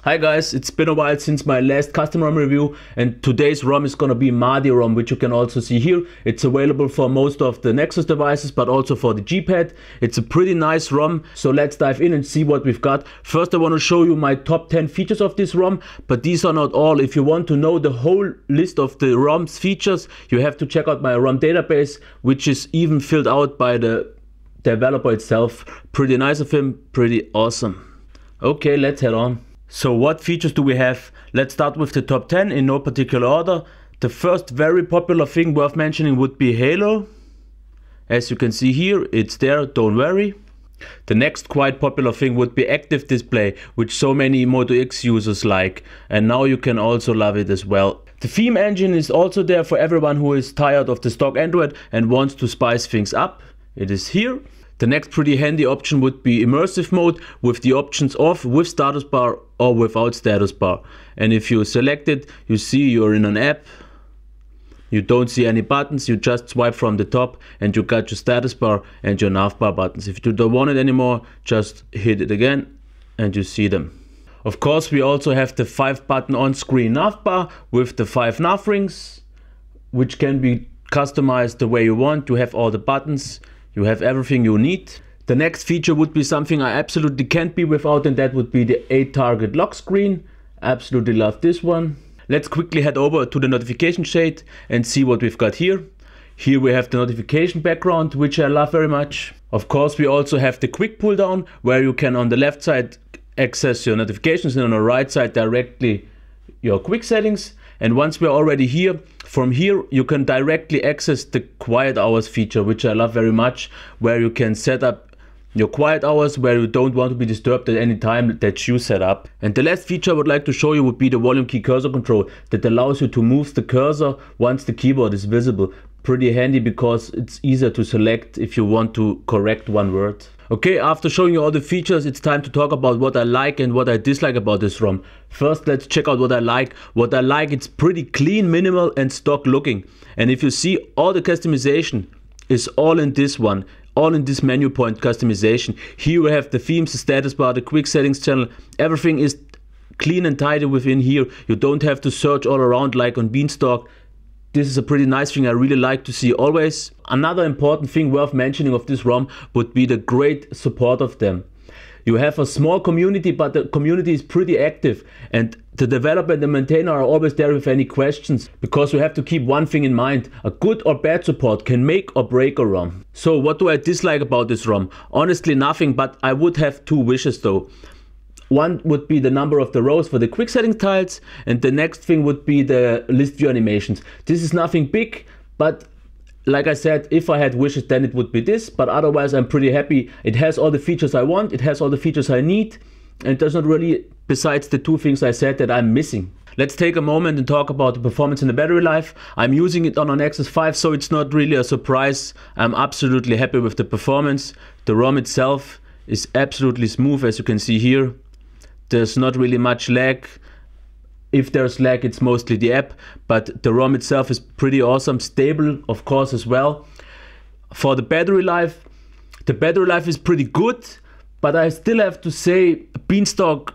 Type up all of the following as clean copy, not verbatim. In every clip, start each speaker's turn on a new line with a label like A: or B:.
A: Hi guys, it's been a while since my last custom ROM review, and today's ROM is gonna be Mahdi ROM, which you can also see here. It's available for most of the Nexus devices, but also for the G-Pad. It's a pretty nice ROM, so let's dive in and see what we've got. First I want to show you my top 10 features of this ROM, but these are not all. If you want to know the whole list of the ROM's features, you have to check out my ROM database, which is even filled out by the developer itself. Pretty nice of him, pretty awesome. Okay, let's head on. So what features do we have? Let's start with the top 10 in no particular order. The first very popular thing worth mentioning would be Halo. As you can see here, it's there, don't worry. The next quite popular thing would be active display, which so many Moto X users like, and now you can also love it as well. The theme engine is also there for everyone who is tired of the stock Android and wants to spice things up. It is here. The next pretty handy option would be immersive mode with the options off with status bar or without status bar. And if you select it, you see you're in an app. You don't see any buttons, you just swipe from the top and you got your status bar and your navbar buttons. If you don't want it anymore, just hit it again and you see them. Of course, we also have the 5-button on-screen navbar with the 5 nav rings, which can be customized the way you want. You have all the buttons. You have everything you need. The next feature would be something I absolutely can't be without, and that would be the 8-target lock screen. Absolutely love this one. Let's quickly head over to the notification shade and see what we've got here. Here we have the notification background, which I love very much. Of course, we also have the quick pull down, where you can on the left side access your notifications and on the right side directly your quick settings. And once we're already here, from here you can directly access the quiet hours feature, which I love very much, where you can set up your quiet hours where you don't want to be disturbed at any time that you set up. And the last feature I would like to show you would be the volume key cursor control that allows you to move the cursor once the keyboard is visible. Pretty handy because it's easier to select if you want to correct one word. Okay, after showing you all the features, it's time to talk about what I like and what I dislike about this ROM. First, let's check out what I like. What I like, it's pretty clean, minimal and stock looking. And if you see, all the customization is all in this one, all in this menu point customization. Here we have the themes, the status bar, the quick settings channel. Everything is clean and tidy within here. You don't have to search all around like on Beanstalk. This is a pretty nice thing I really like to see always. Another important thing worth mentioning of this ROM would be the great support of them. You have a small community, but the community is pretty active, and the developer and the maintainer are always there with any questions, because you have to keep one thing in mind: a good or bad support can make or break a ROM. So what do I dislike about this ROM? Honestly nothing, but I would have 2 wishes though. One would be the number of the rows for the quick setting tiles, and the next thing would be the list view animations. This is nothing big, but like I said, if I had wishes then it would be this, but otherwise I'm pretty happy. It has all the features I want, it has all the features I need, and there's not really, besides the 2 things I said, that I'm missing. Let's take a moment and talk about the performance and the battery life. I'm using it on a Nexus 5, so it's not really a surprise. I'm absolutely happy with the performance. The ROM itself is absolutely smooth, as you can see here. There's not really much lag. If there's lag, it's mostly the app, but the ROM itself is pretty awesome, stable of course as well. For the battery life is pretty good, but I still have to say Beanstalk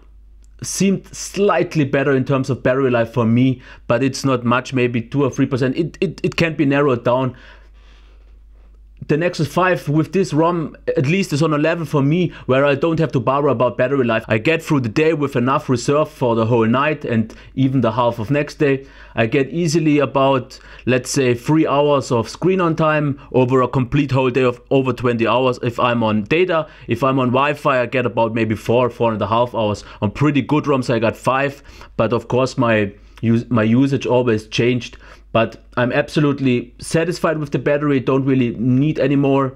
A: seemed slightly better in terms of battery life for me, but it's not much, maybe 2 or 3%. It can be narrowed down. The Nexus 5 with this ROM at least is on a level for me where I don't have to bother about battery life. I get through the day with enough reserve for the whole night and even the half of next day. I get easily about, let's say, 3 hours of screen on time over a complete whole day of over 20 hours if I'm on data. If I'm on Wi-Fi, I get about maybe 4.5 hours. On pretty good ROMs I got 5, but of course my usage always changed. But I'm absolutely satisfied with the battery, don't really need any more,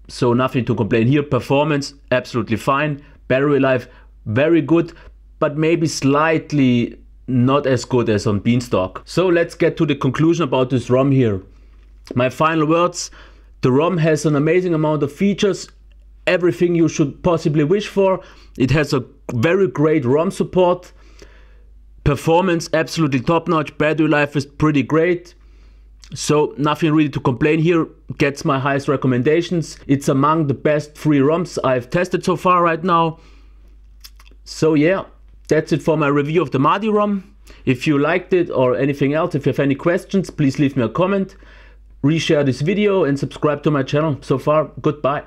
A: so nothing to complain here. Performance, absolutely fine. Battery life, very good, but maybe slightly not as good as on Beanstalk. So let's get to the conclusion about this ROM here. My final words: the ROM has an amazing amount of features, everything you should possibly wish for. It has a very great ROM support. Performance absolutely top notch, battery life is pretty great. So nothing really to complain here, gets my highest recommendations. It's among the best free ROMs I've tested so far right now. So yeah, That's it for my review of the Mahdi ROM. If you liked it or anything else, if you have any questions, please leave me a comment, reshare this video and subscribe to my channel. So far, goodbye.